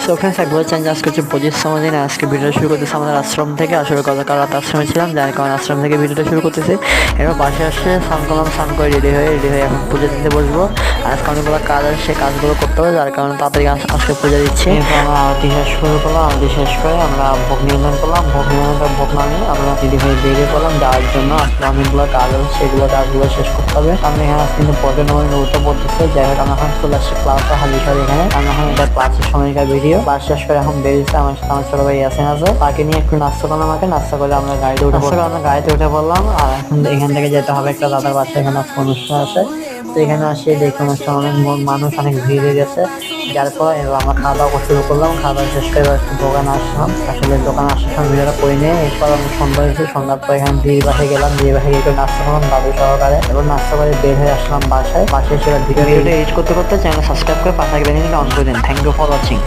So friends একবার change আজকে হচ্ছে 25তম দিন। আজকে ভিডিও শুরু করতেছি আমাদের আশ্রম থেকে। আসলে গতকাল রাত আশ্রমে ছিলাম, যার কারণে আশ্রম থেকে ভিডিওটা শুরু করতেছি। এবার বাসায় আসে স্নান করলাম, স্নান করে রেডি হয়ে এখন পুজো দিতে বসবো। আজকে অনেকগুলো কাজ আছে, সেই কাজগুলো করতে হবে, যার কারণে তাড়াতাড়ি আজকে পুজো দিচ্ছি। এরপর আমরা আরতি শেষ শুরু করলাম, আরতি শেষ করে আমরা ভোগ নিবেদন করলাম। ভোগ নিবেদন ভোগ নামিয়ে আমরা দিদি হয়ে বেরিয়ে পড়লাম যাওয়ার জন্য। আজকে অনেকগুলো কাজ আছে, সেগুলো কাজগুলো শেষ করতে হবে। আমরা এখানে আজকে কিন্তু পর্যটন উঠে পড়তেছে। যাই হোক, আমরা এখন চলে আসছি ক্লাসে হালিশহর। এখানে আমরা এখন এটা ক্লাসের সময়কার ভিডিও। ক্লাস শেষ করে এখন বেরিয়েছে আমার সাথে আমার ছোট ভাই ইয়াসিন আছে, তাকে নিয়ে একটু নাস্তা করলাম। নাস্তা করে আমরা গাড়িতে উঠে পড়লাম। আর এখন এখান থেকে যেতে হবে একটা দাদার বাচ্চা, এখানে আজকে অনুষ্ঠান আছে। তো এখানে আসি দেখে অনুষ্ঠান অনেক মানুষ, অনেক ভিড় হয়ে গেছে। যার পর এবার আমরা খাওয়া দাওয়া শুরু করলাম। খাওয়া দাওয়া শেষ করে একটু দোকানে আসলাম। আসলে দোকানে আসার সময় ভিডিওটা করে নিয়ে এরপর আমি সন্ধ্যা হয়েছে। সন্ধ্যার পর এখানে বিয়ে বাসায় গেলাম, বিয়ে বাসায় গিয়ে নাস্তা করলাম দাদু সহকারে। এবার নাস্তা করে বের হয়ে আসলাম বাসায় এসে ভিডিওটা এডিট করতে করতে চ্যানেল সাবস্ক্রাইব করে পাশে বেল আইকনটা অন করে দিন। Thank you for watching.